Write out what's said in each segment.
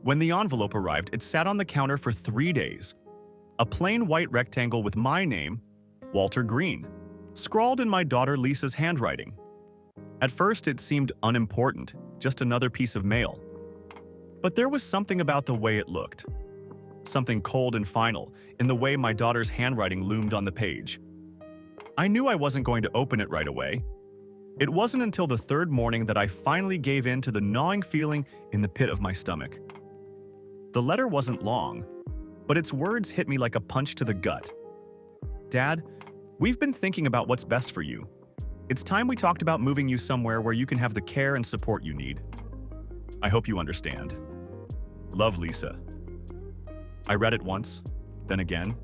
When the envelope arrived, it sat on the counter for 3 days. A plain white rectangle with my name, Walter Green, scrawled in my daughter Lisa's handwriting. At first, it seemed unimportant, just another piece of mail. But there was something about the way it looked. Something cold and final, in the way my daughter's handwriting loomed on the page. I knew I wasn't going to open it right away. It wasn't until the third morning that I finally gave in to the gnawing feeling in the pit of my stomach. The letter wasn't long, but its words hit me like a punch to the gut. Dad, we've been thinking about what's best for you. It's time we talked about moving you somewhere where you can have the care and support you need. I hope you understand. Love, Lisa. I read it once, then again,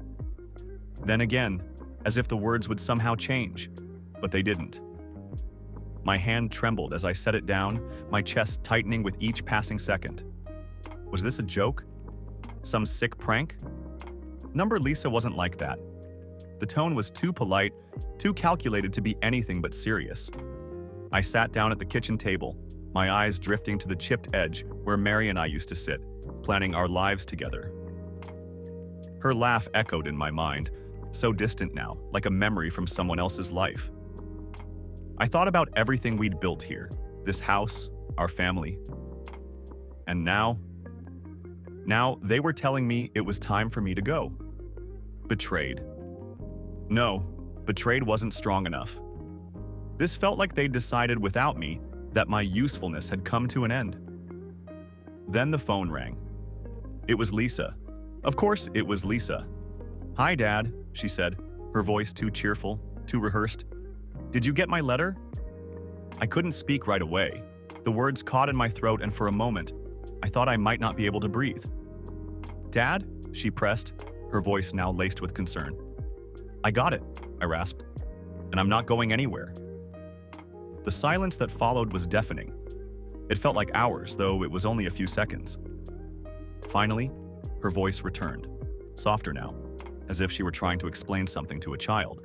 as if the words would somehow change, but they didn't. My hand trembled as I set it down, my chest tightening with each passing second. Was this a joke? Some sick prank? Number Lisa wasn't like that. The tone was too polite, too calculated to be anything but serious. I sat down at the kitchen table, my eyes drifting to the chipped edge where Mary and I used to sit, planning our lives together. Her laugh echoed in my mind, so distant now, like a memory from someone else's life. I thought about everything we'd built here, this house, our family. And now they were telling me it was time for me to go. Betrayed. No, betrayed wasn't strong enough. This felt like they'd decided without me that my usefulness had come to an end. Then the phone rang. It was Lisa. Of course, it was Lisa. "Hi, Dad," she said, her voice too cheerful, too rehearsed. "Did you get my letter?" I couldn't speak right away. The words caught in my throat, and for a moment, I thought I might not be able to breathe. "Dad?" she pressed, her voice now laced with concern. "I got it," I rasped, "and I'm not going anywhere." The silence that followed was deafening. It felt like hours, though it was only a few seconds. Finally, her voice returned, softer now, as if she were trying to explain something to a child.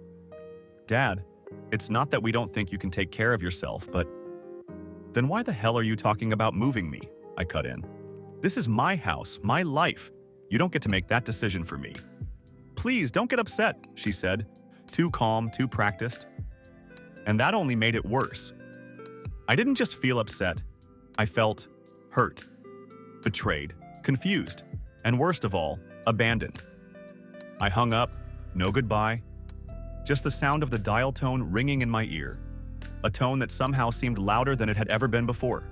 "Dad, it's not that we don't think you can take care of yourself, but..." "Then why the hell are you talking about moving me?" I cut in. "This is my house, my life. You don't get to make that decision for me." "Please, don't get upset," she said, too calm, too practiced. And that only made it worse. I didn't just feel upset. I felt hurt, betrayed, confused, and worst of all, abandoned. I hung up, no goodbye, just the sound of the dial tone ringing in my ear, a tone that somehow seemed louder than it had ever been before.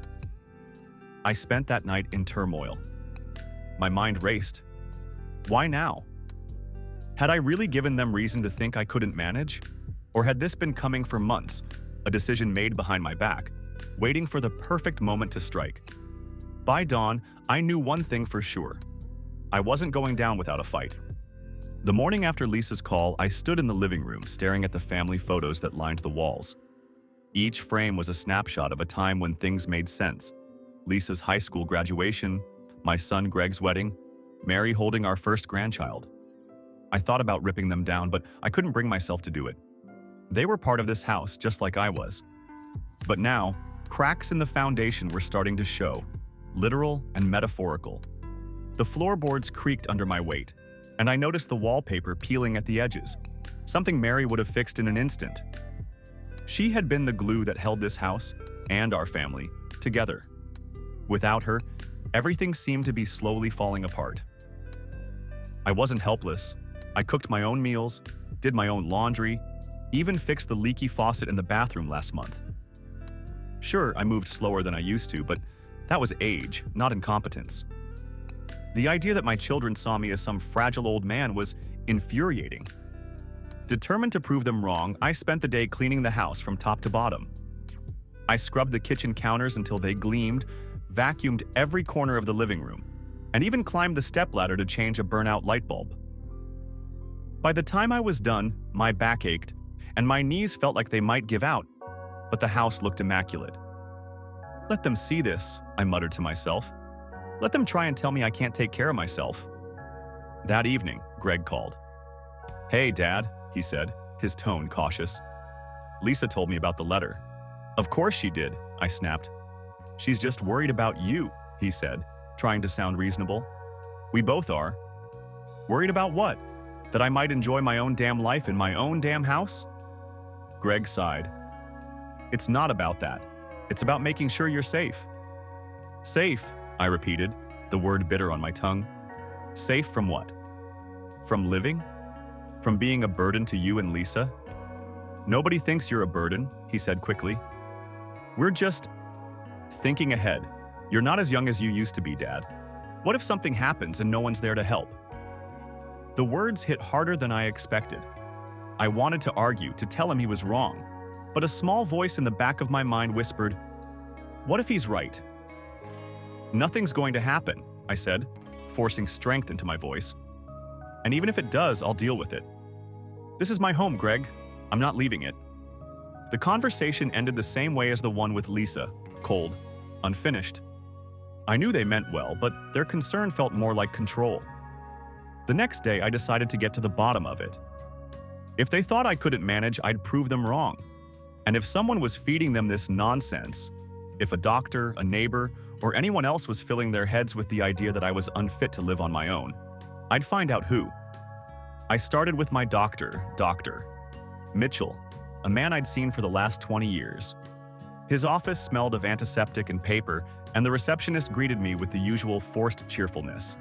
I spent that night in turmoil. My mind raced. Why now? Had I really given them reason to think I couldn't manage? Or had this been coming for months, a decision made behind my back, waiting for the perfect moment to strike? By dawn, I knew one thing for sure. I wasn't going down without a fight. The morning after Lisa's call, I stood in the living room staring at the family photos that lined the walls. Each frame was a snapshot of a time when things made sense. Lisa's high school graduation, my son Greg's wedding, Mary holding our first grandchild. I thought about ripping them down, but I couldn't bring myself to do it. They were part of this house, just like I was. But now, cracks in the foundation were starting to show, literal and metaphorical. The floorboards creaked under my weight, and I noticed the wallpaper peeling at the edges, something Mary would have fixed in an instant. She had been the glue that held this house, and our family, together. Without her, everything seemed to be slowly falling apart. I wasn't helpless. I cooked my own meals, did my own laundry, even fixed the leaky faucet in the bathroom last month. Sure, I moved slower than I used to, but that was age, not incompetence. The idea that my children saw me as some fragile old man was infuriating. Determined to prove them wrong, I spent the day cleaning the house from top to bottom. I scrubbed the kitchen counters until they gleamed, vacuumed every corner of the living room, and even climbed the stepladder to change a burnout light bulb. By the time I was done, my back ached, and my knees felt like they might give out, but the house looked immaculate. Let them see this, I muttered to myself. Let them try and tell me I can't take care of myself. That evening, Greg called. "Hey, Dad," he said, his tone cautious. "Lisa told me about the letter." "Of course she did," I snapped. "She's just worried about you," he said, trying to sound reasonable. We both are. Worried about what? That I might enjoy my own damn life in my own damn house? Greg sighed. It's not about that. It's about making sure you're safe. Safe, I repeated, the word bitter on my tongue. Safe from what? From living? From being a burden to you and Lisa? Nobody thinks you're a burden, he said quickly. We're just thinking ahead. You're not as young as you used to be, Dad. What if something happens and no one's there to help? The words hit harder than I expected. I wanted to argue, to tell him he was wrong, but a small voice in the back of my mind whispered, "What if he's right?" "Nothing's going to happen," I said, forcing strength into my voice. "And even if it does, I'll deal with it. This is my home, Greg. I'm not leaving it." The conversation ended the same way as the one with Lisa, cold, unfinished. I knew they meant well, but their concern felt more like control. The next day, I decided to get to the bottom of it. If they thought I couldn't manage, I'd prove them wrong. And if someone was feeding them this nonsense, if a doctor, a neighbor, or anyone else was filling their heads with the idea that I was unfit to live on my own, I'd find out who. I started with my doctor, Dr. Mitchell, a man I'd seen for the last 20 years. His office smelled of antiseptic and paper, and the receptionist greeted me with the usual forced cheerfulness.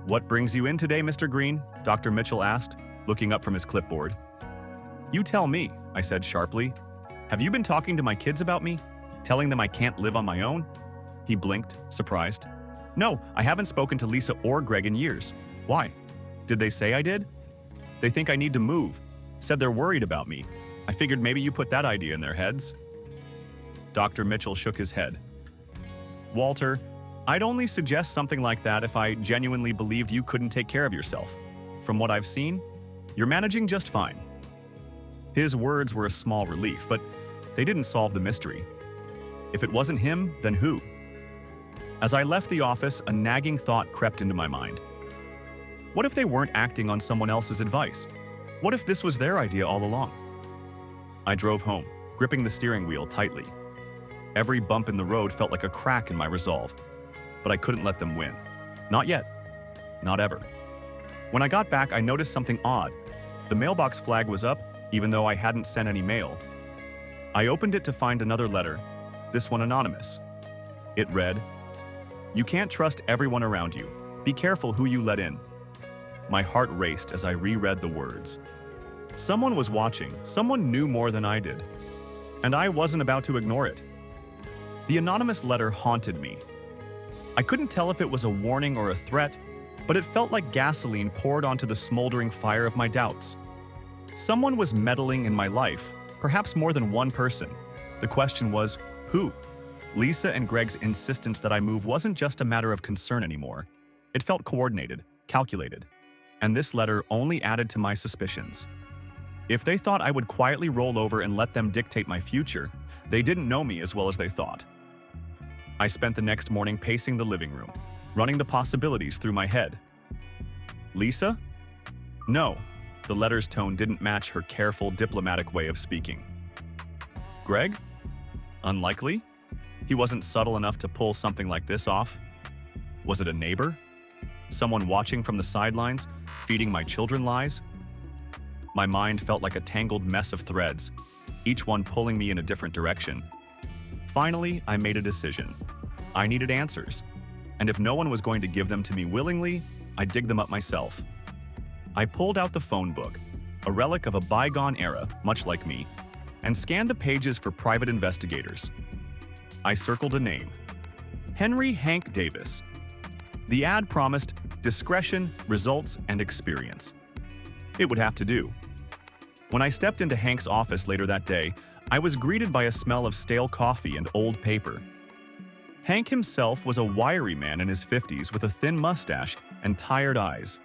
"What brings you in today, Mr. Green?" Dr. Mitchell asked, looking up from his clipboard. "You tell me," I said sharply. "Have you been talking to my kids about me? Telling them I can't live on my own?" He blinked, surprised. "No, I haven't spoken to Lisa or Greg in years. Why? Did they say I did? They think I need to move. Said they're worried about me. I figured maybe you put that idea in their heads." Dr. Mitchell shook his head. "Walter, I'd only suggest something like that if I genuinely believed you couldn't take care of yourself. From what I've seen, you're managing just fine." His words were a small relief, but they didn't solve the mystery. If it wasn't him, then who? As I left the office, a nagging thought crept into my mind. What if they weren't acting on someone else's advice? What if this was their idea all along? I drove home, gripping the steering wheel tightly. Every bump in the road felt like a crack in my resolve, but I couldn't let them win. Not yet. Not ever. When I got back, I noticed something odd. The mailbox flag was up, even though I hadn't sent any mail. I opened it to find another letter, this one anonymous. It read, "You can't trust everyone around you. Be careful who you let in." My heart raced as I reread the words. Someone was watching, someone knew more than I did, and I wasn't about to ignore it. The anonymous letter haunted me. I couldn't tell if it was a warning or a threat, but it felt like gasoline poured onto the smoldering fire of my doubts. Someone was meddling in my life, perhaps more than one person. The question was, who? Lisa and Greg's insistence that I move wasn't just a matter of concern anymore. It felt coordinated, calculated, and this letter only added to my suspicions. If they thought I would quietly roll over and let them dictate my future, they didn't know me as well as they thought. I spent the next morning pacing the living room, running the possibilities through my head. Lisa? No, the letter's tone didn't match her careful, diplomatic way of speaking. Greg? Unlikely? He wasn't subtle enough to pull something like this off. Was it a neighbor? Someone watching from the sidelines, feeding my children lies? My mind felt like a tangled mess of threads, each one pulling me in a different direction. Finally, I made a decision. I needed answers, and if no one was going to give them to me willingly, I'd dig them up myself. I pulled out the phone book, a relic of a bygone era, much like me, and scanned the pages for private investigators. I circled a name. Henry Hank Davis. The ad promised discretion, results, and experience. It would have to do. When I stepped into Hank's office later that day, I was greeted by a smell of stale coffee and old paper. Hank himself was a wiry man in his 50s with a thin mustache and tired eyes.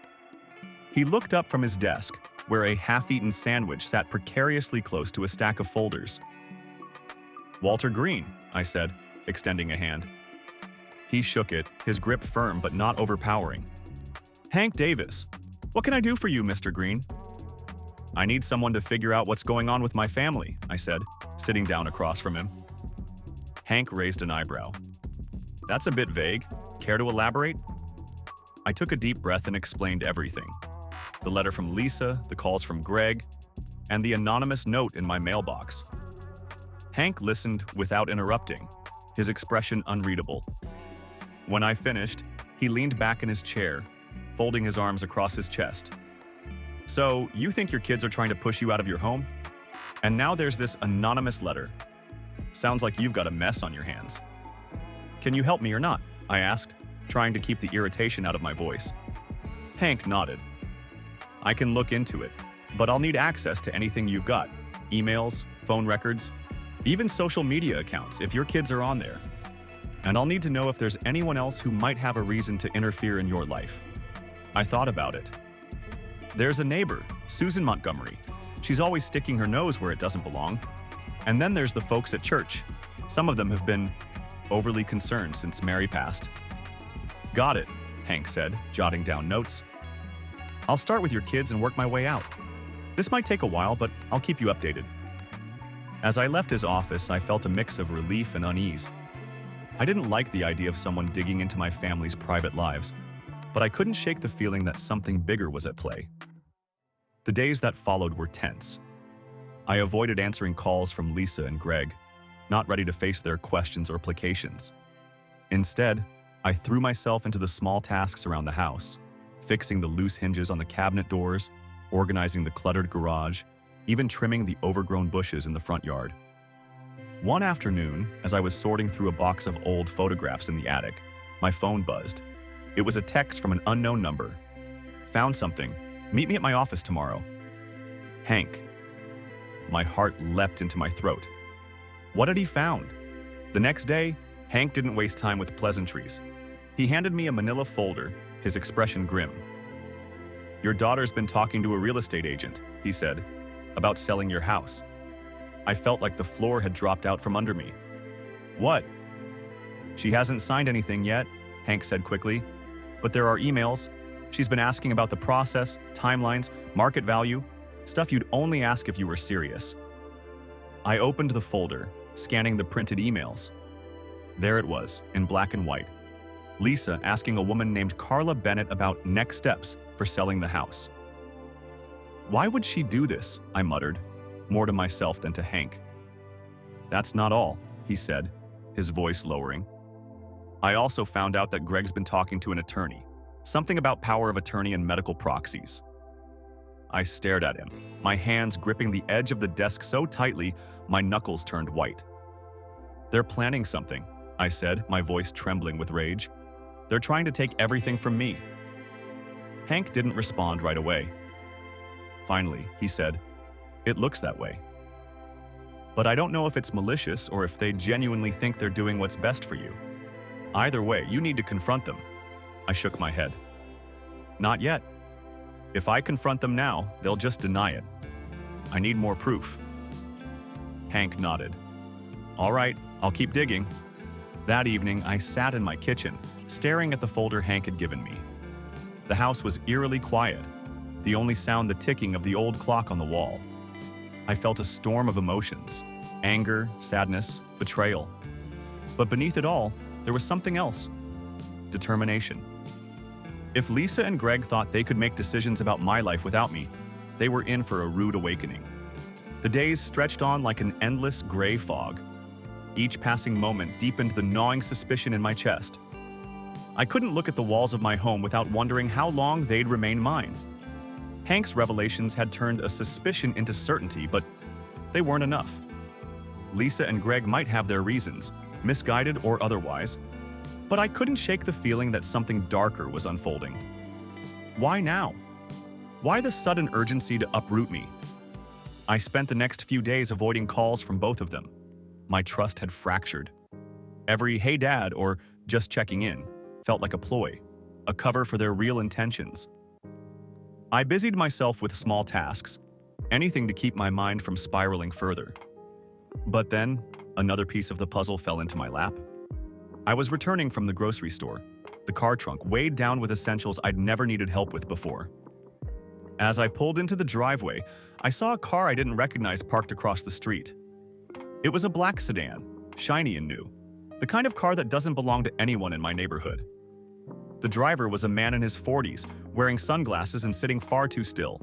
He looked up from his desk, where a half-eaten sandwich sat precariously close to a stack of folders. "Walter Green," I said, extending a hand. He shook it, his grip firm but not overpowering. "Hank Davis. What can I do for you, Mr. Green?" "I need someone to figure out what's going on with my family," I said, sitting down across from him. Hank raised an eyebrow. "That's a bit vague. Care to elaborate? I took a deep breath and explained everything. The letter from Lisa, the calls from Greg, and the anonymous note in my mailbox. Hank listened without interrupting, his expression unreadable. When I finished, he leaned back in his chair, folding his arms across his chest. So, you think your kids are trying to push you out of your home? And now there's this anonymous letter. Sounds like you've got a mess on your hands. Can you help me or not? I asked, trying to keep the irritation out of my voice. Hank nodded. I can look into it, but I'll need access to anything you've got. Emails, phone records, even social media accounts if your kids are on there. And I'll need to know if there's anyone else who might have a reason to interfere in your life. I thought about it. There's a neighbor, Susan Montgomery. She's always sticking her nose where it doesn't belong. And then there's the folks at church. Some of them have been overly concerned since Mary passed. Got it, Hank said, jotting down notes. I'll start with your kids and work my way out. This might take a while, but I'll keep you updated. As I left his office, I felt a mix of relief and unease. I didn't like the idea of someone digging into my family's private lives, but I couldn't shake the feeling that something bigger was at play. The days that followed were tense. I avoided answering calls from Lisa and Greg, not ready to face their questions or placations. Instead, I threw myself into the small tasks around the house, fixing the loose hinges on the cabinet doors, organizing the cluttered garage, even trimming the overgrown bushes in the front yard. One afternoon, as I was sorting through a box of old photographs in the attic, my phone buzzed. It was a text from an unknown number. Found something. Meet me at my office tomorrow. Hank. My heart leapt into my throat. What had he found? The next day, Hank didn't waste time with pleasantries. He handed me a manila folder, his expression grim. Your daughter's been talking to a real estate agent, he said, about selling your house. I felt like the floor had dropped out from under me. What? She hasn't signed anything yet, Hank said quickly. But there are emails. She's been asking about the process, timelines, market value, stuff you'd only ask if you were serious. I opened the folder, scanning the printed emails. There it was, in black and white. Lisa asking a woman named Carla Bennett about next steps for selling the house. Why would she do this? I muttered, more to myself than to Hank. That's not all, he said, his voice lowering. I also found out that Greg's been talking to an attorney, something about power of attorney and medical proxies. I stared at him, my hands gripping the edge of the desk so tightly my knuckles turned white. They're planning something, I said, my voice trembling with rage. They're trying to take everything from me. Hank didn't respond right away. Finally, he said, it looks that way. But I don't know if it's malicious or if they genuinely think they're doing what's best for you. Either way, you need to confront them. I shook my head. Not yet. If I confront them now, they'll just deny it. I need more proof. Hank nodded. All right, I'll keep digging. That evening, I sat in my kitchen, staring at the folder Hank had given me. The house was eerily quiet, the only sound the ticking of the old clock on the wall. I felt a storm of emotions, anger, sadness, betrayal. But beneath it all, there was something else. Determination. If Lisa and Greg thought they could make decisions about my life without me, they were in for a rude awakening. The days stretched on like an endless gray fog. Each passing moment deepened the gnawing suspicion in my chest. I couldn't look at the walls of my home without wondering how long they'd remain mine. Hank's revelations had turned a suspicion into certainty, but they weren't enough. Lisa and Greg might have their reasons, misguided or otherwise, but I couldn't shake the feeling that something darker was unfolding. Why now? Why the sudden urgency to uproot me? I spent the next few days avoiding calls from both of them. My trust had fractured. Every "hey dad" or "just checking in" felt like a ploy, a cover for their real intentions. I busied myself with small tasks, anything to keep my mind from spiraling further. But then, another piece of the puzzle fell into my lap. I was returning from the grocery store, the car trunk weighed down with essentials I'd never needed help with before. As I pulled into the driveway, I saw a car I didn't recognize parked across the street. It was a black sedan, shiny and new, the kind of car that doesn't belong to anyone in my neighborhood. The driver was a man in his 40s, wearing sunglasses and sitting far too still.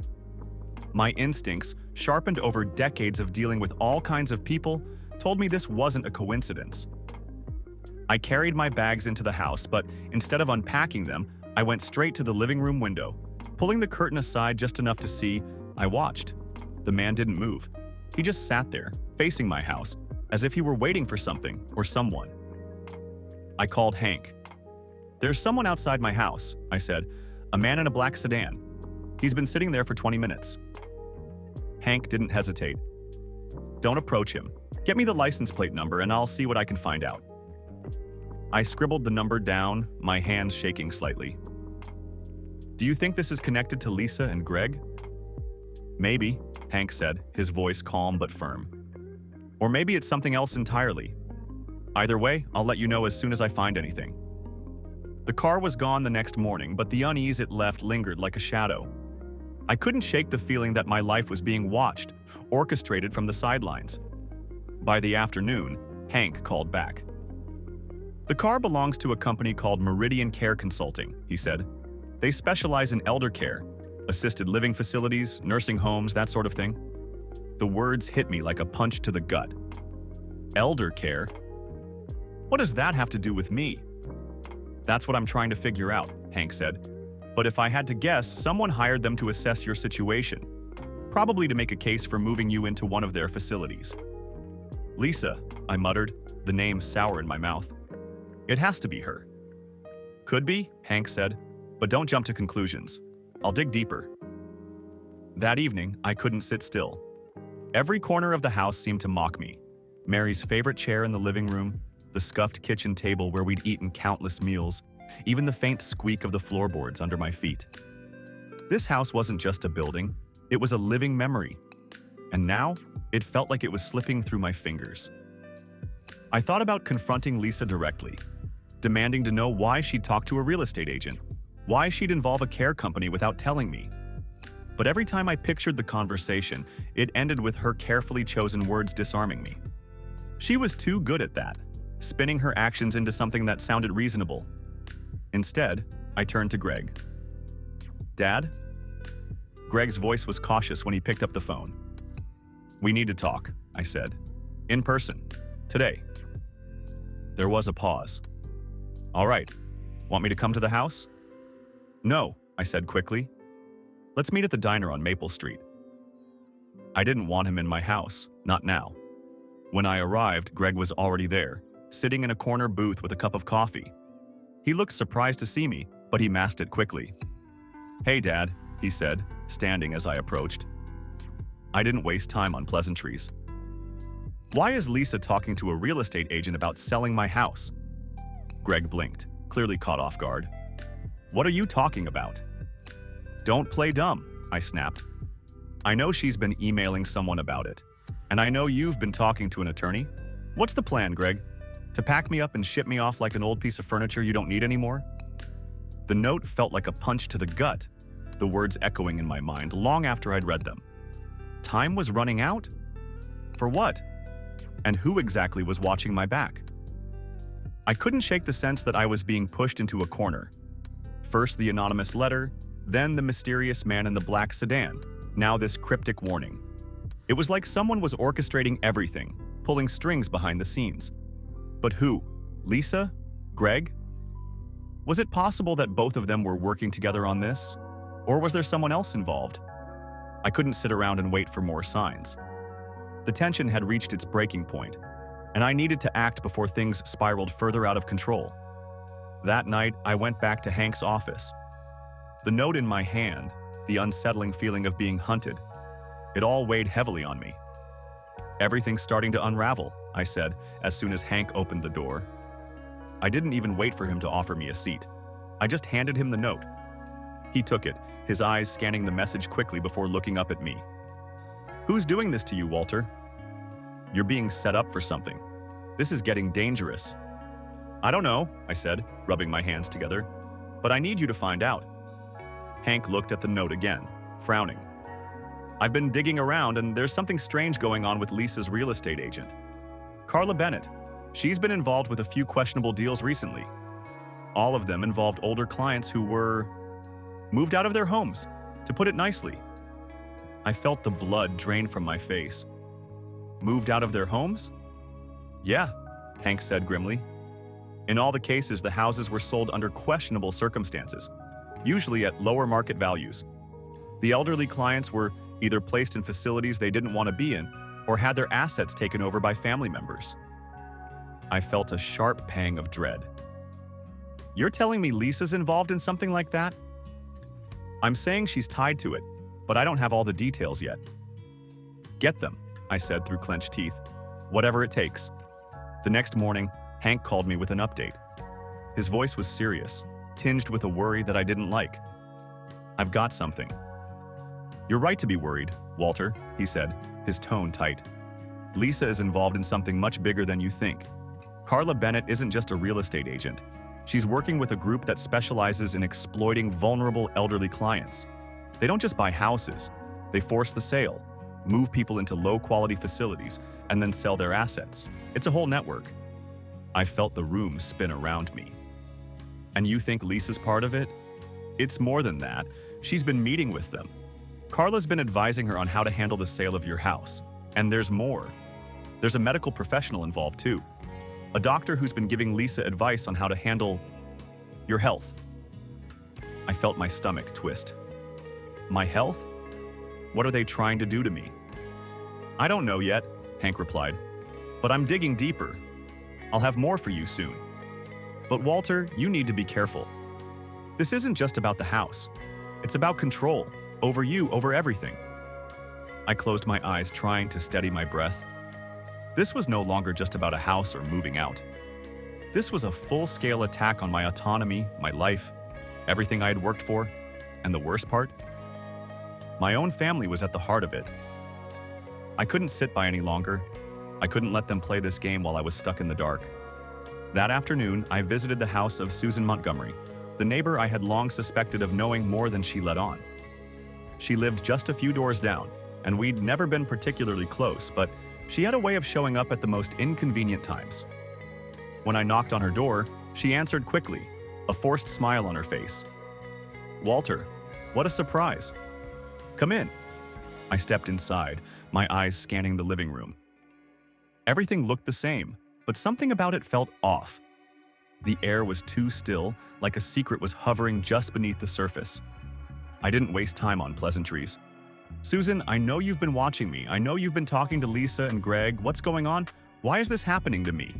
My instincts, sharpened over decades of dealing with all kinds of people, told me this wasn't a coincidence. I carried my bags into the house, but instead of unpacking them, I went straight to the living room window. Pulling the curtain aside just enough to see, I watched. The man didn't move. He just sat there, facing my house, as if he were waiting for something or someone. I called Hank. "There's someone outside my house," I said. "A man in a black sedan. He's been sitting there for 20 minutes. Hank didn't hesitate. "Don't approach him. Get me the license plate number and I'll see what I can find out." I scribbled the number down, my hands shaking slightly. "Do you think this is connected to Lisa and Greg?" "Maybe," Hank said, his voice calm but firm. "Or maybe it's something else entirely. Either way, I'll let you know as soon as I find anything." The car was gone the next morning, but the unease it left lingered like a shadow. I couldn't shake the feeling that my life was being watched, orchestrated from the sidelines. By the afternoon, Hank called back. "The car belongs to a company called Meridian Care Consulting," he said. "They specialize in elder care, assisted living facilities, nursing homes, that sort of thing." The words hit me like a punch to the gut. Elder care? What does that have to do with me? "That's what I'm trying to figure out," Hank said. "But if I had to guess, someone hired them to assess your situation, probably to make a case for moving you into one of their facilities." "Lisa," I muttered, the name sour in my mouth. "It has to be her." "Could be," Hank said, "but don't jump to conclusions. I'll dig deeper." That evening, I couldn't sit still. Every corner of the house seemed to mock me. Mary's favorite chair in the living room, the scuffed kitchen table where we'd eaten countless meals, even the faint squeak of the floorboards under my feet. This house wasn't just a building, it was a living memory. And now, it felt like it was slipping through my fingers. I thought about confronting Lisa directly, demanding to know why she'd talk to a real estate agent, why she'd involve a care company without telling me. But every time I pictured the conversation, it ended with her carefully chosen words disarming me. She was too good at that, spinning her actions into something that sounded reasonable. Instead, I turned to Greg. "Dad?" Greg's voice was cautious when he picked up the phone. "We need to talk," I said. "In person. Today." There was a pause. "All right. Want me to come to the house?" "No," I said quickly. "Let's meet at the diner on Maple Street." I didn't want him in my house, not now. When I arrived, Greg was already there, sitting in a corner booth with a cup of coffee. He looked surprised to see me, but he masked it quickly. "Hey, Dad," he said, standing as I approached. I didn't waste time on pleasantries. "Why is Lisa talking to a real estate agent about selling my house?" Greg blinked, clearly caught off guard. "What are you talking about?" "Don't play dumb," I snapped. "I know she's been emailing someone about it, and I know you've been talking to an attorney. What's the plan, Greg? To pack me up and ship me off like an old piece of furniture you don't need anymore?" The note felt like a punch to the gut, the words echoing in my mind long after I'd read them. Time was running out? For what? And who exactly was watching my back? I couldn't shake the sense that I was being pushed into a corner. First the anonymous letter, then the mysterious man in the black sedan, now this cryptic warning. It was like someone was orchestrating everything, pulling strings behind the scenes. But who? Lisa? Greg? Was it possible that both of them were working together on this? Or was there someone else involved? I couldn't sit around and wait for more signs. The tension had reached its breaking point, and I needed to act before things spiraled further out of control. That night, I went back to Hank's office. The note in my hand, the unsettling feeling of being hunted, it all weighed heavily on me. "Everything's starting to unravel," I said as soon as Hank opened the door. I didn't even wait for him to offer me a seat. I just handed him the note. He took it, his eyes scanning the message quickly before looking up at me. "Who's doing this to you, Walter? You're being set up for something. This is getting dangerous." "I don't know," I said, rubbing my hands together. "But I need you to find out." Hank looked at the note again, frowning. "I've been digging around and there's something strange going on with Lisa's real estate agent. Carla Bennett. She's been involved with a few questionable deals recently." All of them involved older clients who were moved out of their homes, to put it nicely. I felt the blood drain from my face. Moved out of their homes? Yeah, Hank said grimly. In all the cases, the houses were sold under questionable circumstances, usually at lower market values. The elderly clients were either placed in facilities they didn't want to be in or had their assets taken over by family members. I felt a sharp pang of dread. You're telling me Lisa's involved in something like that? I'm saying she's tied to it, but I don't have all the details yet. Get them, I said through clenched teeth. Whatever it takes. The next morning, Hank called me with an update. His voice was serious, tinged with a worry that I didn't like. I've got something. You're right to be worried, Walter, he said, his tone tight. Lisa is involved in something much bigger than you think. Carla Bennett isn't just a real estate agent. She's working with a group that specializes in exploiting vulnerable elderly clients. They don't just buy houses. They force the sale, move people into low-quality facilities, and then sell their assets. It's a whole network. I felt the room spin around me. And you think Lisa's part of it? It's more than that. She's been meeting with them. Carla's been advising her on how to handle the sale of your house. And there's more. There's a medical professional involved too. A doctor who's been giving Lisa advice on how to handle your health. I felt my stomach twist. My health? What are they trying to do to me? I don't know yet, Hank replied. But I'm digging deeper. I'll have more for you soon. But Walter, you need to be careful. This isn't just about the house. It's about control, over you, over everything. I closed my eyes, trying to steady my breath. This was no longer just about a house or moving out. This was a full-scale attack on my autonomy, my life, everything I had worked for, and the worst part? My own family was at the heart of it. I couldn't sit by any longer. I couldn't let them play this game while I was stuck in the dark. That afternoon, I visited the house of Susan Montgomery, the neighbor I had long suspected of knowing more than she let on. She lived just a few doors down, and we'd never been particularly close, but she had a way of showing up at the most inconvenient times. When I knocked on her door, she answered quickly, a forced smile on her face. Walter, what a surprise. Come in. I stepped inside, my eyes scanning the living room. Everything looked the same, but something about it felt off. The air was too still, like a secret was hovering just beneath the surface. I didn't waste time on pleasantries. Susan, I know you've been watching me. I know you've been talking to Lisa and Greg. What's going on? Why is this happening to me?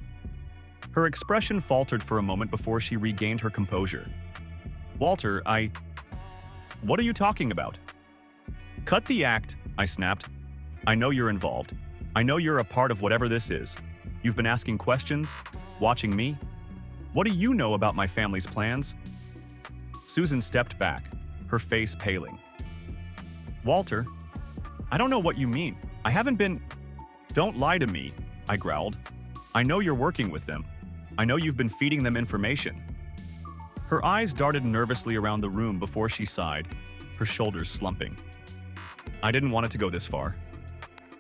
Her expression faltered for a moment before she regained her composure. Walter, What are you talking about? Cut the act, I snapped. I know you're involved. I know you're a part of whatever this is. You've been asking questions, watching me. What do you know about my family's plans? Susan stepped back, her face paling. Walter, I don't know what you mean. I haven't been… Don't lie to me, I growled. I know you're working with them. I know you've been feeding them information. Her eyes darted nervously around the room before she sighed, her shoulders slumping. I didn't want it to go this far.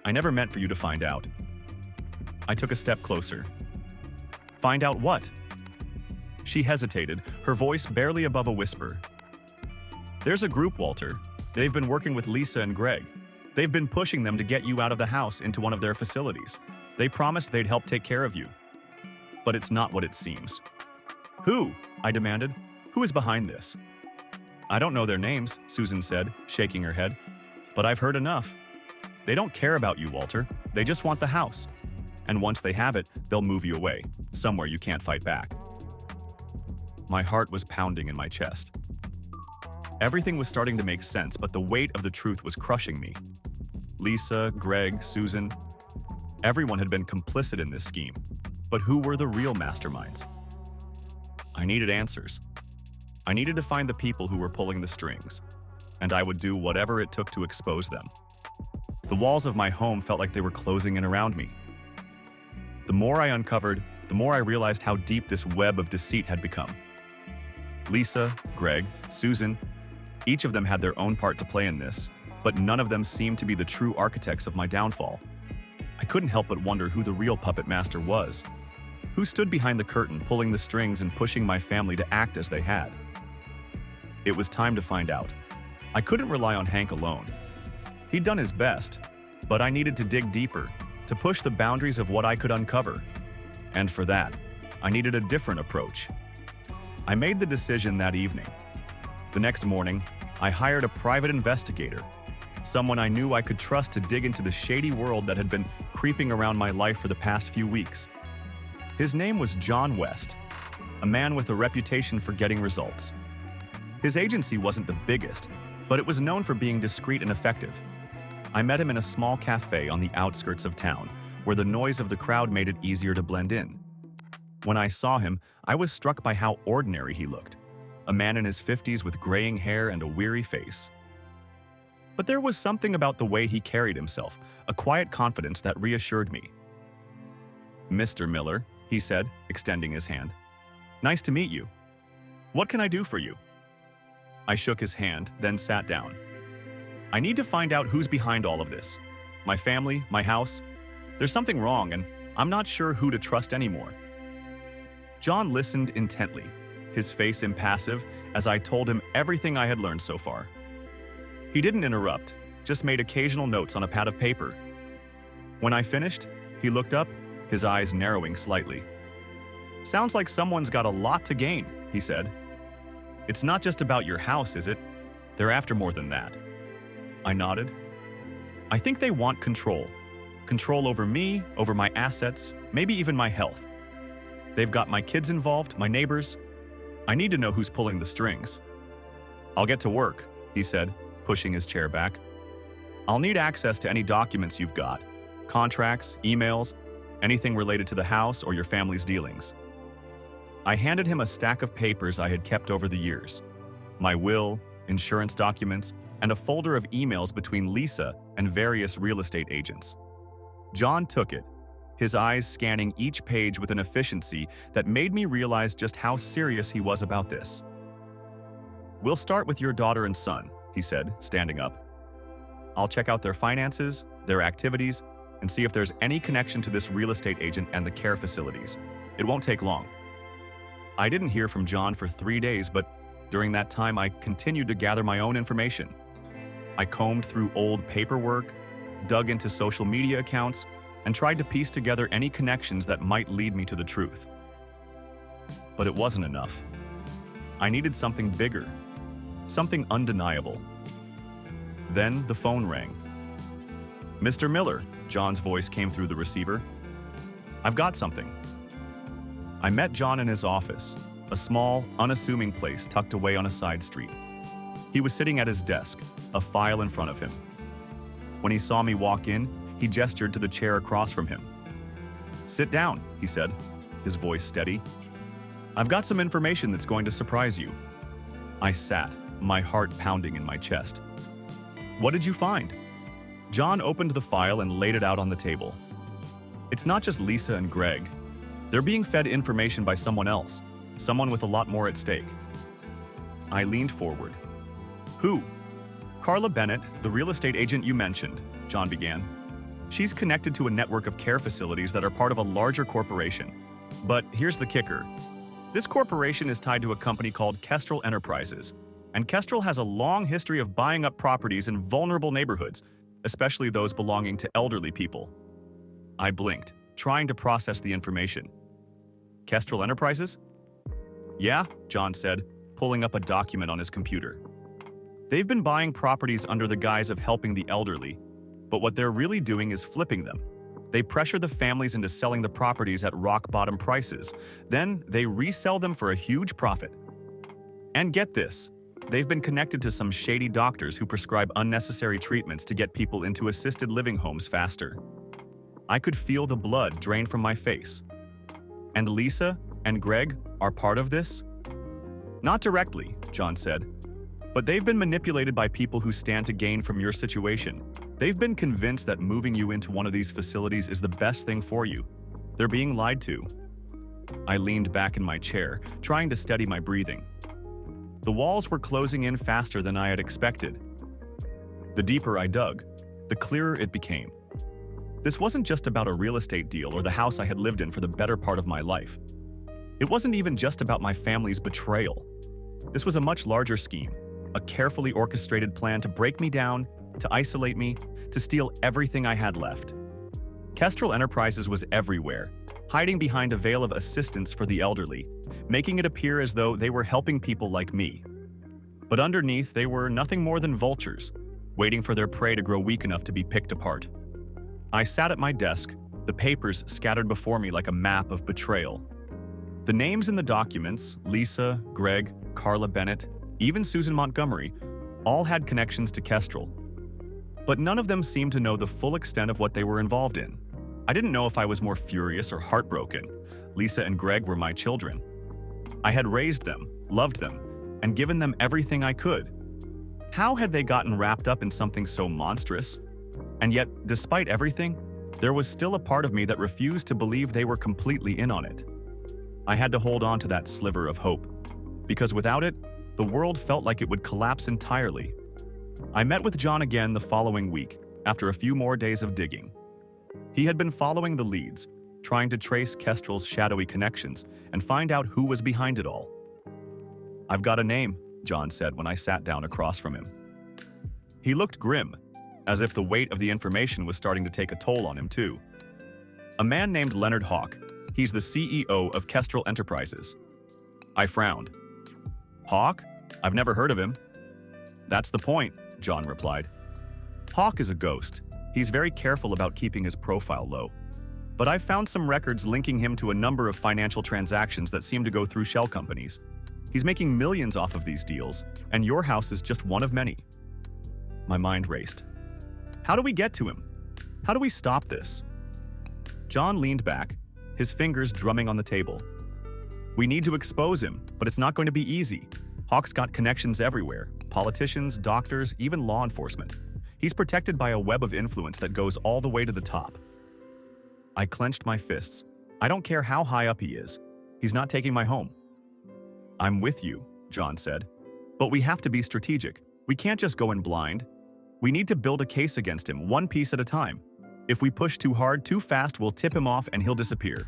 I never meant for you to find out. I took a step closer. Find out what? She hesitated, her voice barely above a whisper. There's a group, Walter. They've been working with Lisa and Greg. They've been pushing them to get you out of the house into one of their facilities. They promised they'd help take care of you. But it's not what it seems. Who? I demanded. Who is behind this? I don't know their names, Susan said, shaking her head. But I've heard enough. They don't care about you, Walter. They just want the house. And once they have it, they'll move you away, somewhere you can't fight back. My heart was pounding in my chest. Everything was starting to make sense, but the weight of the truth was crushing me. Lisa, Greg, Susan, everyone had been complicit in this scheme. But who were the real masterminds? I needed answers. I needed to find the people who were pulling the strings, and I would do whatever it took to expose them. The walls of my home felt like they were closing in around me. The more I uncovered, the more I realized how deep this web of deceit had become. Lisa, Greg, Susan, each of them had their own part to play in this, but none of them seemed to be the true architects of my downfall. I couldn't help but wonder who the real puppet master was. Who stood behind the curtain, pulling the strings and pushing my family to act as they had? It was time to find out. I couldn't rely on Hank alone. He'd done his best, but I needed to dig deeper, to push the boundaries of what I could uncover. And for that, I needed a different approach. I made the decision that evening. The next morning, I hired a private investigator, someone I knew I could trust to dig into the shady world that had been creeping around my life for the past few weeks. His name was John West, a man with a reputation for getting results. His agency wasn't the biggest, but it was known for being discreet and effective. I met him in a small cafe on the outskirts of town, where the noise of the crowd made it easier to blend in. When I saw him, I was struck by how ordinary he looked, a man in his 50s with graying hair and a weary face. But there was something about the way he carried himself, a quiet confidence that reassured me. "Mr. Miller," he said, extending his hand. "Nice to meet you. What can I do for you?" I shook his hand, then sat down. "I need to find out who's behind all of this. My family, my house. There's something wrong, and I'm not sure who to trust anymore." John listened intently, his face impassive, as I told him everything I had learned so far. He didn't interrupt, just made occasional notes on a pad of paper. When I finished, he looked up, his eyes narrowing slightly. "Sounds like someone's got a lot to gain," he said. "It's not just about your house, is it? They're after more than that." I nodded. "I think they want control. Control over me, over my assets, maybe even my health. They've got my kids involved, my neighbors. I need to know who's pulling the strings." "I'll get to work," he said, pushing his chair back. "I'll need access to any documents you've got, contracts, emails, anything related to the house or your family's dealings." I handed him a stack of papers I had kept over the years, my will, insurance documents, and a folder of emails between Lisa and various real estate agents. John took it, his eyes scanning each page with an efficiency that made me realize just how serious he was about this. "We'll start with your daughter and son," he said, standing up. "I'll check out their finances, their activities, and see if there's any connection to this real estate agent and the care facilities. It won't take long." I didn't hear from John for 3 days, but during that time I continued to gather my own information. I combed through old paperwork, dug into social media accounts, and tried to piece together any connections that might lead me to the truth. But it wasn't enough. I needed something bigger, something undeniable. Then the phone rang. "Mr. Miller," John's voice came through the receiver. "I've got something." I met John in his office, a small, unassuming place tucked away on a side street. He was sitting at his desk, a file in front of him. When he saw me walk in, he gestured to the chair across from him. "Sit down," he said, his voice steady. "I've got some information that's going to surprise you." I sat, my heart pounding in my chest. "What did you find?" John opened the file and laid it out on the table. "It's not just Lisa and Greg. They're being fed information by someone else, someone with a lot more at stake." I leaned forward. "Who?" "Carla Bennett, the real estate agent you mentioned," John began. "She's connected to a network of care facilities that are part of a larger corporation. But here's the kicker. This corporation is tied to a company called Kestrel Enterprises, and Kestrel has a long history of buying up properties in vulnerable neighborhoods, especially those belonging to elderly people." I blinked, trying to process the information. "Kestrel Enterprises?" "Yeah," John said, pulling up a document on his computer. "They've been buying properties under the guise of helping the elderly, but what they're really doing is flipping them. They pressure the families into selling the properties at rock-bottom prices. Then they resell them for a huge profit. And get this, they've been connected to some shady doctors who prescribe unnecessary treatments to get people into assisted living homes faster." I could feel the blood drain from my face. "And Lisa and Greg are part of this?" "Not directly," John said, "but they've been manipulated by people who stand to gain from your situation. They've been convinced that moving you into one of these facilities is the best thing for you. They're being lied to." I leaned back in my chair, trying to steady my breathing. The walls were closing in faster than I had expected. The deeper I dug, the clearer it became. This wasn't just about a real estate deal or the house I had lived in for the better part of my life. It wasn't even just about my family's betrayal. This was a much larger scheme, a carefully orchestrated plan to break me down, to isolate me, to steal everything I had left. Kestrel Enterprises was everywhere, hiding behind a veil of assistance for the elderly, making it appear as though they were helping people like me. But underneath, they were nothing more than vultures, waiting for their prey to grow weak enough to be picked apart. I sat at my desk, the papers scattered before me like a map of betrayal. The names in the documents, Lisa, Greg, Carla Bennett, even Susan Montgomery, all had connections to Kestrel. But none of them seemed to know the full extent of what they were involved in. I didn't know if I was more furious or heartbroken. Lisa and Greg were my children. I had raised them, loved them, and given them everything I could. How had they gotten wrapped up in something so monstrous? And yet, despite everything, there was still a part of me that refused to believe they were completely in on it. I had to hold on to that sliver of hope, because without it, the world felt like it would collapse entirely. I met with John again the following week, after a few more days of digging. He had been following the leads, trying to trace Kestrel's shadowy connections and find out who was behind it all. "I've got a name," John said when I sat down across from him. He looked grim, as if the weight of the information was starting to take a toll on him too. "A man named Leonard Hawk. He's the CEO of Kestrel Enterprises." I frowned. "Hawk? I've never heard of him." "That's the point," John replied. "Hawk is a ghost. He's very careful about keeping his profile low. But I've found some records linking him to a number of financial transactions that seem to go through shell companies. He's making millions off of these deals, and your house is just one of many." My mind raced. How do we get to him? How do we stop this? John leaned back, his fingers drumming on the table. "We need to expose him, but it's not going to be easy. Hawk's got connections everywhere, politicians, doctors, even law enforcement. He's protected by a web of influence that goes all the way to the top." I clenched my fists. I don't care how high up he is. He's not taking my home. "I'm with you," John said. "But we have to be strategic. We can't just go in blind. We need to build a case against him, one piece at a time. If we push too hard, too fast, we'll tip him off and he'll disappear."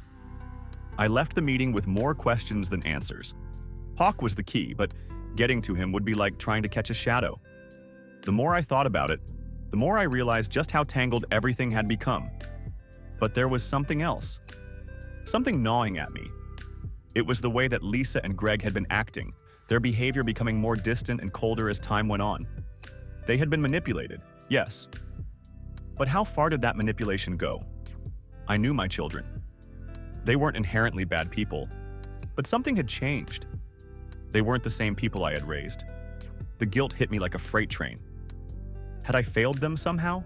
I left the meeting with more questions than answers. Hawk was the key, but getting to him would be like trying to catch a shadow. The more I thought about it, the more I realized just how tangled everything had become. But there was something else. Something gnawing at me. It was the way that Lisa and Greg had been acting, their behavior becoming more distant and colder as time went on. They had been manipulated, yes. But how far did that manipulation go? I knew my children. They weren't inherently bad people, but something had changed. They weren't the same people I had raised. The guilt hit me like a freight train. Had I failed them somehow?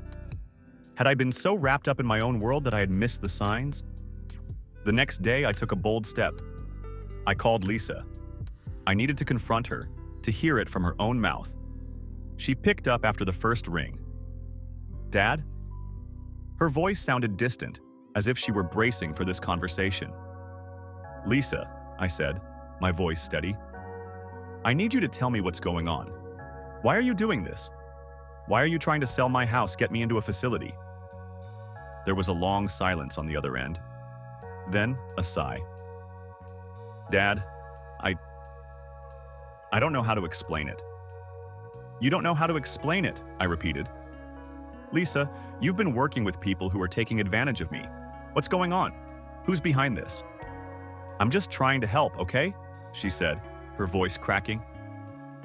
Had I been so wrapped up in my own world that I had missed the signs? The next day, I took a bold step. I called Lisa. I needed to confront her, to hear it from her own mouth. She picked up after the first ring. "Dad?" Her voice sounded distant, as if she were bracing for this conversation. "Lisa," I said, my voice steady. "I need you to tell me what's going on. Why are you doing this? Why are you trying to sell my house, get me into a facility?" There was a long silence on the other end. Then a sigh. "Dad, I don't know how to explain it." "You don't know how to explain it," I repeated. "Lisa, you've been working with people who are taking advantage of me. What's going on? Who's behind this?" "I'm just trying to help, okay?" she said, her voice cracking.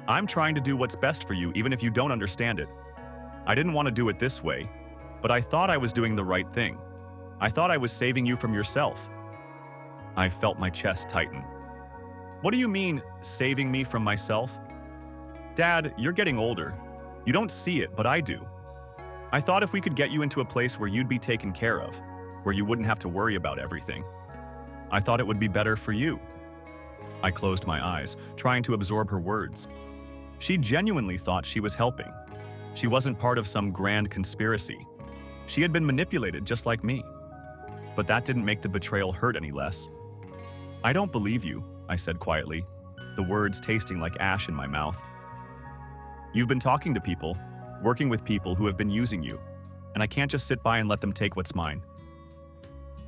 "I'm trying to do what's best for you even if you don't understand it. I didn't want to do it this way, but I thought I was doing the right thing. I thought I was saving you from yourself." I felt my chest tighten. "What do you mean, saving me from myself?" "Dad, you're getting older. You don't see it, but I do. I thought if we could get you into a place where you'd be taken care of, where you wouldn't have to worry about everything. I thought it would be better for you." I closed my eyes, trying to absorb her words. She genuinely thought she was helping. She wasn't part of some grand conspiracy. She had been manipulated just like me. But that didn't make the betrayal hurt any less. "I don't believe you," I said quietly, the words tasting like ash in my mouth. "You've been talking to people, working with people who have been using you. and I can't just sit by and let them take what's mine.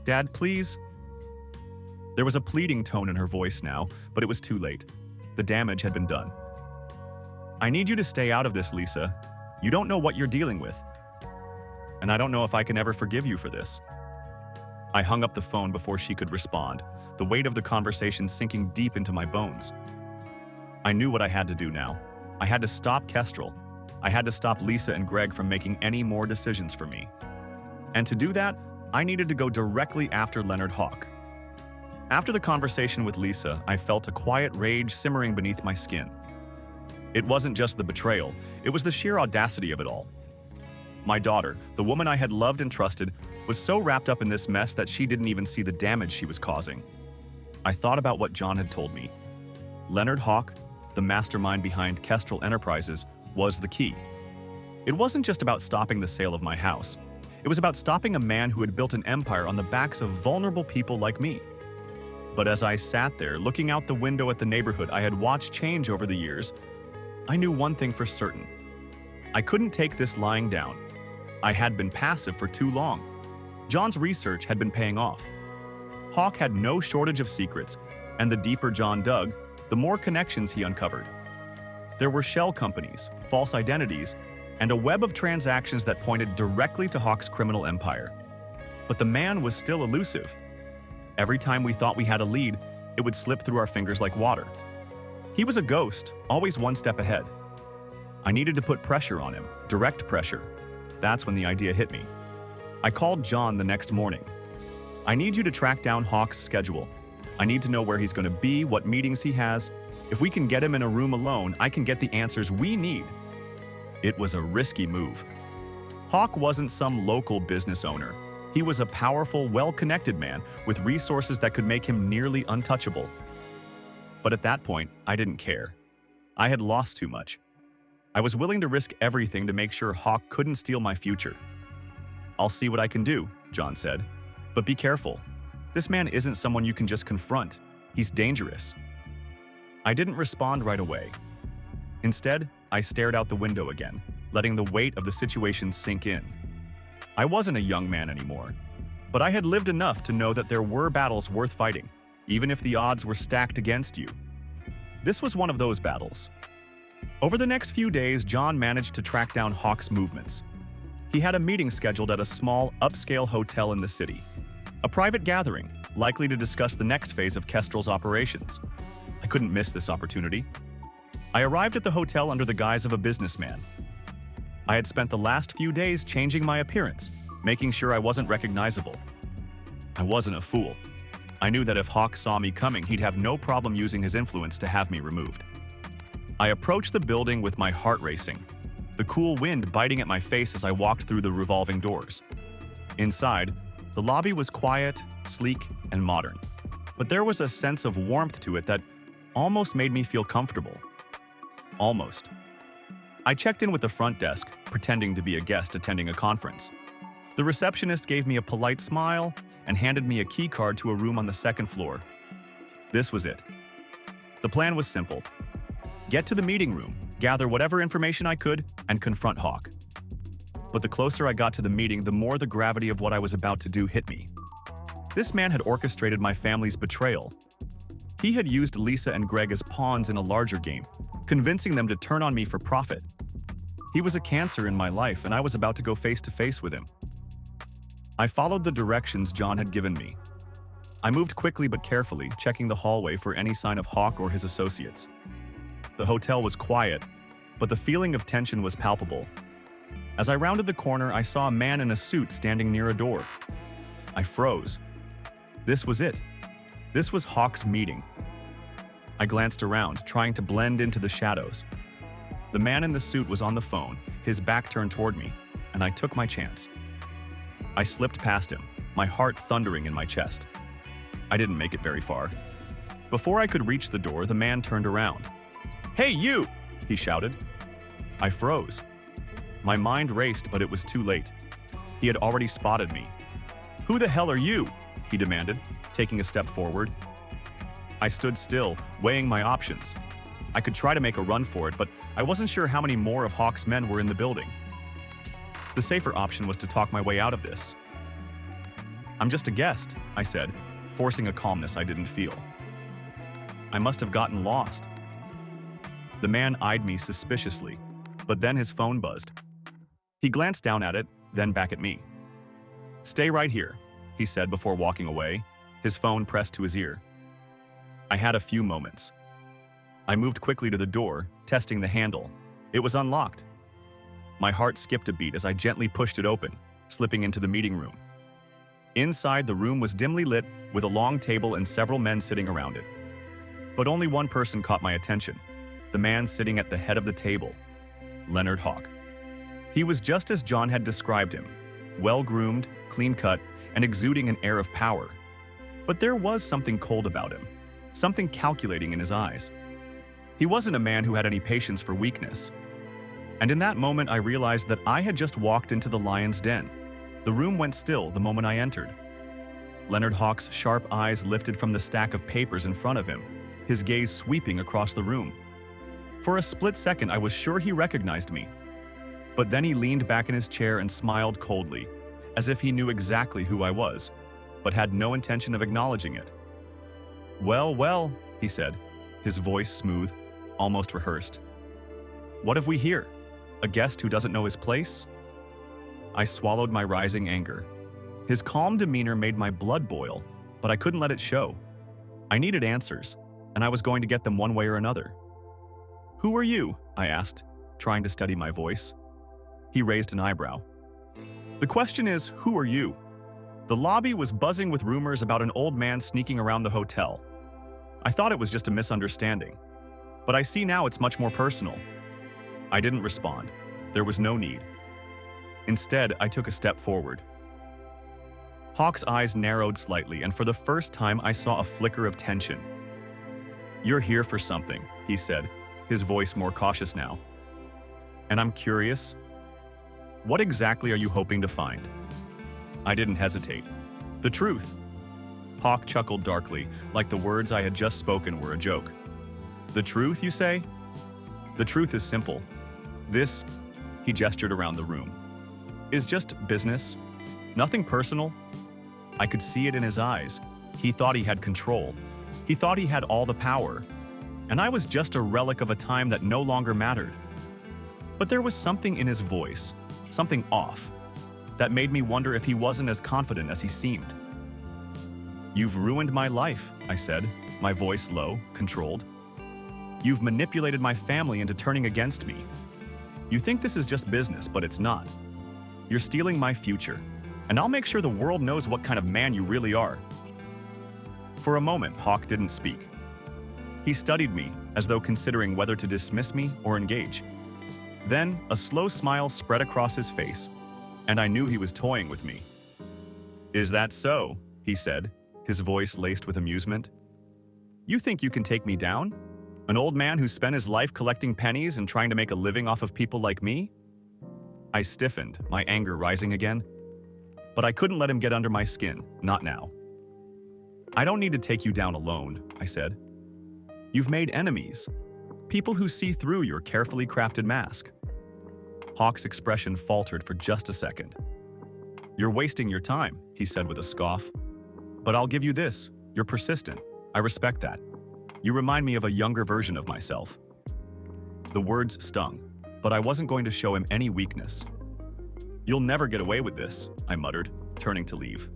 Dad, please? There was a pleading tone in her voice now, but it was too late. The damage had been done. I need you to stay out of this, Lisa. You don't know what you're dealing with. And I don't know if I can ever forgive you for this. I hung up the phone before she could respond, the weight of the conversation sinking deep into my bones. I knew what I had to do now. I had to stop Kestrel. I had to stop Lisa and Greg from making any more decisions for me. And to do that, I needed to go directly after Leonard Hawk. After the conversation with Lisa, I felt a quiet rage simmering beneath my skin. It wasn't just the betrayal, it was the sheer audacity of it all. My daughter, the woman I had loved and trusted, was so wrapped up in this mess that she didn't even see the damage she was causing. I thought about what John had told me. Leonard Hawk, the mastermind behind Kestrel Enterprises, was the key. It wasn't just about stopping the sale of my house. It was about stopping a man who had built an empire on the backs of vulnerable people like me. But as I sat there, looking out the window at the neighborhood I had watched change over the years, I knew one thing for certain. I couldn't take this lying down. I had been passive for too long. John's research had been paying off. Hawk had no shortage of secrets, and the deeper John dug, the more connections he uncovered. There were shell companies, false identities, and a web of transactions that pointed directly to Hawk's criminal empire. But the man was still elusive. Every time we thought we had a lead, it would slip through our fingers like water. He was a ghost, always one step ahead. I needed to put pressure on him, direct pressure. That's when the idea hit me. I called John the next morning. I need you to track down Hawk's schedule. I need to know where he's going to be, what meetings he has. If we can get him in a room alone, I can get the answers we need. It was a risky move. Hawk wasn't some local business owner. He was a powerful, well-connected man with resources that could make him nearly untouchable. But at that point, I didn't care. I had lost too much. I was willing to risk everything to make sure Hawk couldn't steal my future. I'll see what I can do, John said. But be careful. This man isn't someone you can just confront. He's dangerous. I didn't respond right away. Instead, I stared out the window again, letting the weight of the situation sink in. I wasn't a young man anymore, but I had lived enough to know that there were battles worth fighting, even if the odds were stacked against you. This was one of those battles. Over the next few days, John managed to track down Hawk's movements. He had a meeting scheduled at a small, upscale hotel in the city. A private gathering, likely to discuss the next phase of Kestrel's operations. I couldn't miss this opportunity. I arrived at the hotel under the guise of a businessman. I had spent the last few days changing my appearance, making sure I wasn't recognizable. I wasn't a fool. I knew that if Hawk saw me coming, he'd have no problem using his influence to have me removed. I approached the building with my heart racing, the cool wind biting at my face as I walked through the revolving doors. Inside, the lobby was quiet, sleek, and modern, but there was a sense of warmth to it that almost made me feel comfortable. Almost. I checked in with the front desk, pretending to be a guest attending a conference. The receptionist gave me a polite smile and handed me a key card to a room on the second floor. This was it. The plan was simple. Get to the meeting room, gather whatever information I could, and confront Hawk. But the closer I got to the meeting, the more the gravity of what I was about to do hit me. This man had orchestrated my family's betrayal. He had used Lisa and Greg as pawns in a larger game, convincing them to turn on me for profit. He was a cancer in my life, and I was about to go face to face with him. I followed the directions John had given me. I moved quickly but carefully, checking the hallway for any sign of Hawk or his associates. The hotel was quiet, but the feeling of tension was palpable. As I rounded the corner, I saw a man in a suit standing near a door. I froze. This was it. This was Hawk's meeting. I glanced around, trying to blend into the shadows. The man in the suit was on the phone, his back turned toward me, and I took my chance. I slipped past him, my heart thundering in my chest. I didn't make it very far. Before I could reach the door, the man turned around. "Hey, you!" he shouted. I froze. My mind raced, but it was too late. He had already spotted me. "Who the hell are you?" he demanded, taking a step forward. I stood still, weighing my options. I could try to make a run for it, but I wasn't sure how many more of Hawk's men were in the building. The safer option was to talk my way out of this. "I'm just a guest," I said, forcing a calmness I didn't feel. "I must have gotten lost." The man eyed me suspiciously, but then his phone buzzed. He glanced down at it, then back at me. "Stay right here," he said before walking away, his phone pressed to his ear. I had a few moments. I moved quickly to the door, testing the handle. It was unlocked. My heart skipped a beat as I gently pushed it open, slipping into the meeting room. Inside, the room was dimly lit, with a long table and several men sitting around it. But only one person caught my attention, the man sitting at the head of the table, Leonard Hawk. He was just as John had described him, well-groomed, clean-cut, and exuding an air of power. But there was something cold about him, something calculating in his eyes. He wasn't a man who had any patience for weakness. And in that moment, I realized that I had just walked into the lion's den. The room went still the moment I entered. Leonard Hawk's sharp eyes lifted from the stack of papers in front of him, his gaze sweeping across the room. For a split second, I was sure he recognized me. But then he leaned back in his chair and smiled coldly, as if he knew exactly who I was, but had no intention of acknowledging it. "Well, well," he said, his voice smooth, almost rehearsed. "What have we here? A guest who doesn't know his place?" I swallowed my rising anger. His calm demeanor made my blood boil, but I couldn't let it show. I needed answers, and I was going to get them one way or another. "Who are you?" I asked, trying to steady my voice. He raised an eyebrow. "The question is, who are you?" The lobby was buzzing with rumors about an old man sneaking around the hotel. I thought it was just a misunderstanding, but I see now it's much more personal. I didn't respond. There was no need. Instead, I took a step forward. Hawk's eyes narrowed slightly, and for the first time, I saw a flicker of tension. "You're here for something," he said, his voice more cautious now. "And I'm curious. What exactly are you hoping to find?" I didn't hesitate. "The truth." Hawk chuckled darkly, like the words I had just spoken were a joke. "The truth, you say?" "The truth is simple. This," he gestured around the room, "is just business. Nothing personal." I could see it in his eyes. He thought he had control. He thought he had all the power. And I was just a relic of a time that no longer mattered. But there was something in his voice, something off, that made me wonder if he wasn't as confident as he seemed. "You've ruined my life," I said, my voice low, controlled. "You've manipulated my family into turning against me. You think this is just business, but it's not. You're stealing my future, and I'll make sure the world knows what kind of man you really are." For a moment, Hawk didn't speak. He studied me, as though considering whether to dismiss me or engage. Then, a slow smile spread across his face, and I knew he was toying with me. "Is that so?" he said, his voice laced with amusement. "You think you can take me down? An old man who spent his life collecting pennies and trying to make a living off of people like me?" I stiffened, my anger rising again. But I couldn't let him get under my skin, not now. "I don't need to take you down alone," I said. "You've made enemies, people who see through your carefully crafted mask." Hawk's expression faltered for just a second. "You're wasting your time," he said with a scoff. "But I'll give you this, you're persistent. I respect that. You remind me of a younger version of myself." The words stung, but I wasn't going to show him any weakness. "You'll never get away with this," I muttered, turning to leave.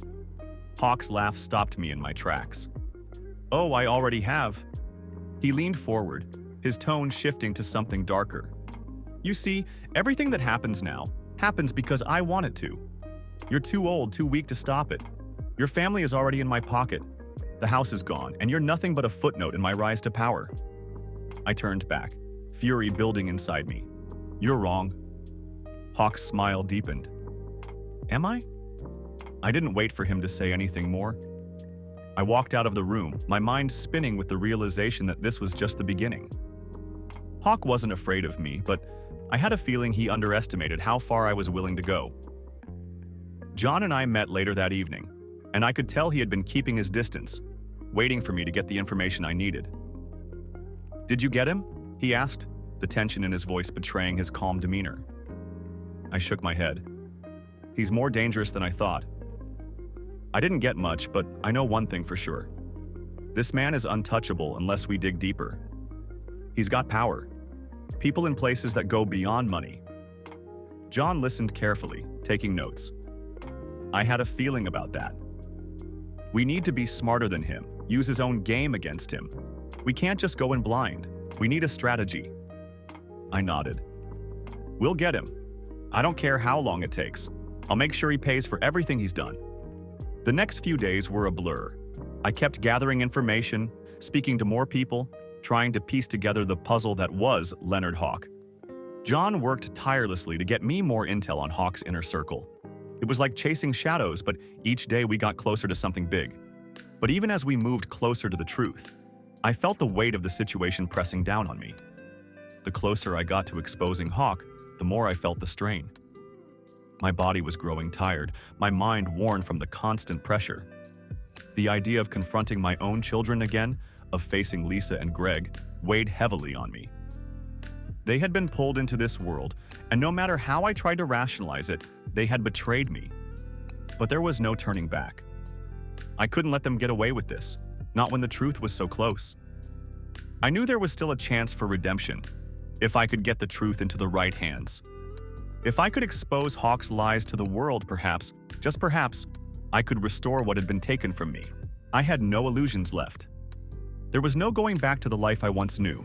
Hawk's laugh stopped me in my tracks. "Oh, I already have." He leaned forward, his tone shifting to something darker. "You see, everything that happens now happens because I want it to. You're too old, too weak to stop it. Your family is already in my pocket. The house is gone, and you're nothing but a footnote in my rise to power." I turned back, fury building inside me. "You're wrong." Hawk's smile deepened. "Am I?" I didn't wait for him to say anything more. I walked out of the room, my mind spinning with the realization that this was just the beginning. Hawk wasn't afraid of me, but I had a feeling he underestimated how far I was willing to go. John and I met later that evening, and I could tell he had been keeping his distance, waiting for me to get the information I needed. "Did you get him?" he asked, the tension in his voice betraying his calm demeanor. I shook my head. He's more dangerous than I thought. I didn't get much, but I know one thing for sure. This man is untouchable unless we dig deeper. He's got power. People in places that go beyond money. John listened carefully, taking notes. I had a feeling about that. We need to be smarter than him, use his own game against him. We can't just go in blind. We need a strategy. I nodded. We'll get him. I don't care how long it takes. I'll make sure he pays for everything he's done. The next few days were a blur. I kept gathering information, speaking to more people, trying to piece together the puzzle that was Leonard Hawk. John worked tirelessly to get me more intel on Hawk's inner circle. It was like chasing shadows, but each day we got closer to something big. But even as we moved closer to the truth, I felt the weight of the situation pressing down on me. The closer I got to exposing Hawk, the more I felt the strain. My body was growing tired, my mind worn from the constant pressure. The idea of confronting my own children again, of facing Lisa and Greg, weighed heavily on me. They had been pulled into this world, and no matter how I tried to rationalize it, they had betrayed me. But there was no turning back. I couldn't let them get away with this, not when the truth was so close. I knew there was still a chance for redemption, if I could get the truth into the right hands. If I could expose Hawk's lies to the world, perhaps, just perhaps, I could restore what had been taken from me. I had no illusions left. There was no going back to the life I once knew.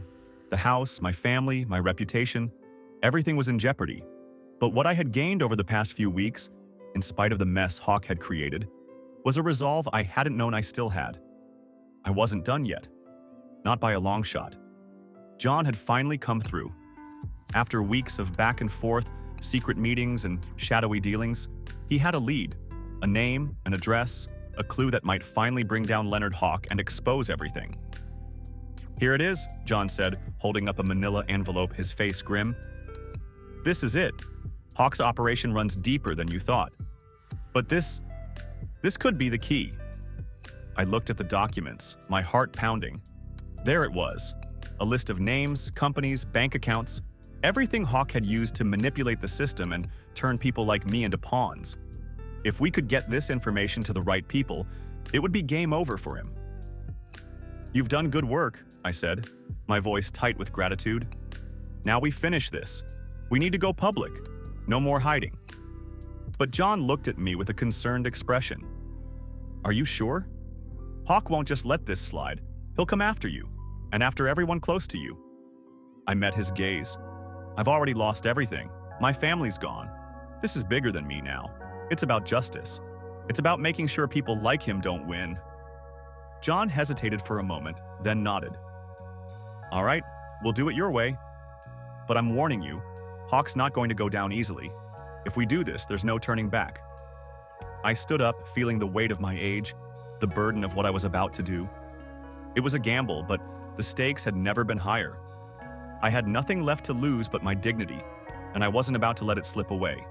The house, my family, my reputation, everything was in jeopardy. But what I had gained over the past few weeks, in spite of the mess Hawk had created, was a resolve I hadn't known I still had. I wasn't done yet. Not by a long shot. John had finally come through. After weeks of back and forth, secret meetings and shadowy dealings, he had a lead, a name, an address, a clue that might finally bring down Leonard Hawk and expose everything. Here it is, John said, holding up a manila envelope, his face grim. This is it. Hawk's operation runs deeper than you thought. But this could be the key. I looked at the documents, my heart pounding. There it was, a list of names, companies, bank accounts, everything Hawk had used to manipulate the system and turn people like me into pawns. If we could get this information to the right people, it would be game over for him. You've done good work, I said, my voice tight with gratitude. Now we finish this. We need to go public. No more hiding. But John looked at me with a concerned expression. Are you sure? Hawk won't just let this slide. He'll come after you, and after everyone close to you. I met his gaze. I've already lost everything. My family's gone. This is bigger than me now. It's about justice. It's about making sure people like him don't win. John hesitated for a moment, then nodded. All right, we'll do it your way. But I'm warning you, Hawk's not going to go down easily. If we do this, there's no turning back. I stood up, feeling the weight of my age, the burden of what I was about to do. It was a gamble, but the stakes had never been higher. I had nothing left to lose but my dignity, and I wasn't about to let it slip away.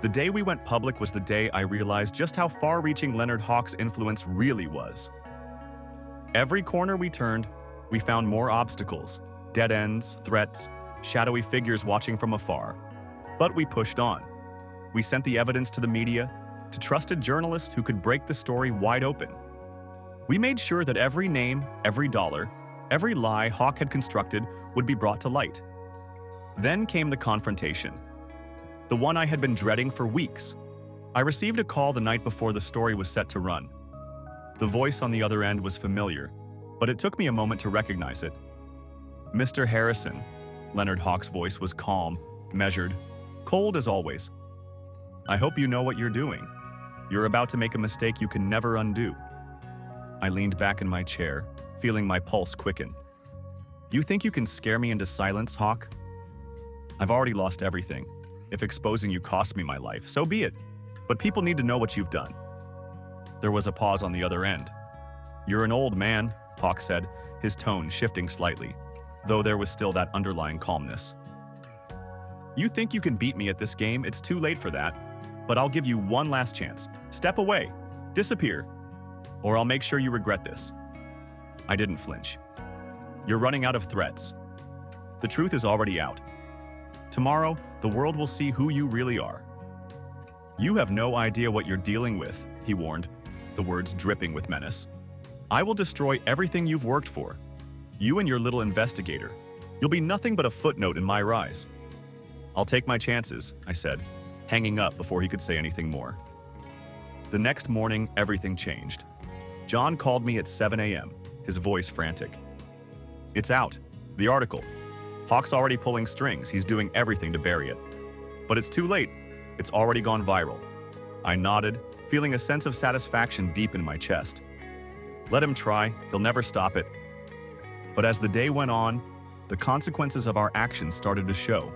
The day we went public was the day I realized just how far-reaching Leonard Hawk's influence really was. Every corner we turned, we found more obstacles, dead ends, threats, shadowy figures watching from afar. But we pushed on. We sent the evidence to the media, to trusted journalists who could break the story wide open. We made sure that every name, every dollar, every lie Hawk had constructed would be brought to light. Then came the confrontation. The one I had been dreading for weeks. I received a call the night before the story was set to run. The voice on the other end was familiar, but it took me a moment to recognize it. Mr. Harrison, Leonard Hawk's voice was calm, measured, cold as always. I hope you know what you're doing. You're about to make a mistake you can never undo. I leaned back in my chair, feeling my pulse quicken. You think you can scare me into silence, Hawk? I've already lost everything. If exposing you cost me my life, so be it. But people need to know what you've done. There was a pause on the other end. You're an old man, Hawk said, his tone shifting slightly, though there was still that underlying calmness. You think you can beat me at this game? It's too late for that. But I'll give you one last chance. Step away. Disappear. Or I'll make sure you regret this. I didn't flinch. You're running out of threats. The truth is already out. Tomorrow, the world will see who you really are. "You have no idea what you're dealing with," he warned, the words dripping with menace. "I will destroy everything you've worked for. You and your little investigator. You'll be nothing but a footnote in my rise." "I'll take my chances," I said, hanging up before he could say anything more. The next morning, everything changed. John called me at 7 a.m., his voice frantic. "It's out. The article. Hawk's already pulling strings. He's doing everything to bury it. But it's too late. It's already gone viral." I nodded, feeling a sense of satisfaction deep in my chest. Let him try. He'll never stop it. But as the day went on, the consequences of our actions started to show.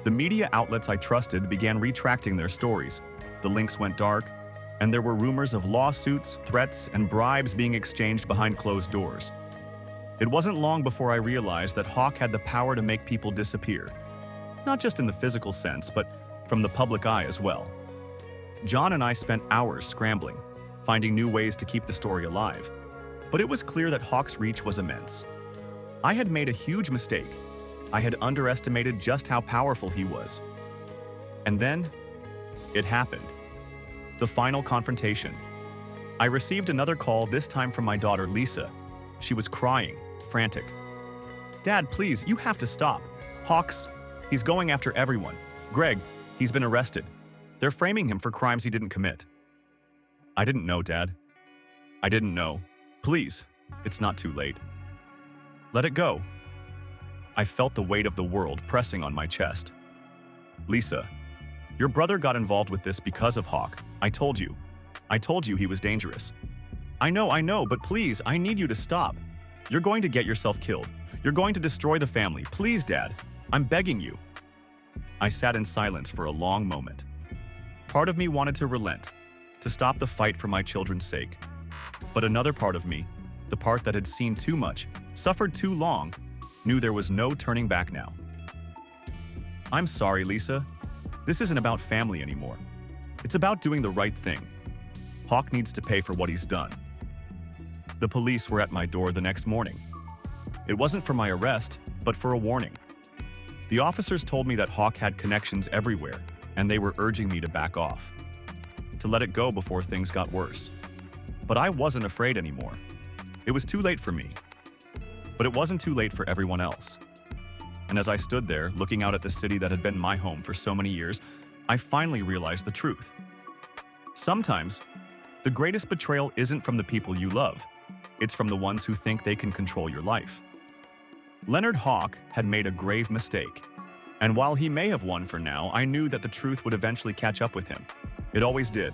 The media outlets I trusted began retracting their stories. The links went dark, and there were rumors of lawsuits, threats, and bribes being exchanged behind closed doors. It wasn't long before I realized that Hawk had the power to make people disappear. Not just in the physical sense, but from the public eye as well. John and I spent hours scrambling, finding new ways to keep the story alive. But it was clear that Hawk's reach was immense. I had made a huge mistake. I had underestimated just how powerful he was. And then, it happened. The final confrontation. I received another call, this time from my daughter, Lisa. She was crying, frantic. "Dad, please, you have to stop. He's going after everyone. Greg, he's been arrested. They're framing him for crimes he didn't commit." "I didn't know, Dad. I didn't know. Please, it's not too late. Let it go." I felt the weight of the world pressing on my chest. "Lisa, your brother got involved with this because of Hawk. I told you. I told you he was dangerous." I know, but please, I need you to stop. You're going to get yourself killed. You're going to destroy the family. Please, Dad. I'm begging you." I sat in silence for a long moment. Part of me wanted to relent, to stop the fight for my children's sake. But another part of me, the part that had seen too much, suffered too long, knew there was no turning back now. "I'm sorry, Lisa. This isn't about family anymore. It's about doing the right thing. Hawk needs to pay for what he's done." The police were at my door the next morning. It wasn't for my arrest, but for a warning. The officers told me that Hawk had connections everywhere, and they were urging me to back off, to let it go before things got worse. But I wasn't afraid anymore. It was too late for me. But it wasn't too late for everyone else. And as I stood there, looking out at the city that had been my home for so many years, I finally realized the truth. Sometimes, the greatest betrayal isn't from the people you love. It's from the ones who think they can control your life. Leonard Hawk had made a grave mistake. And while he may have won for now, I knew that the truth would eventually catch up with him. It always did.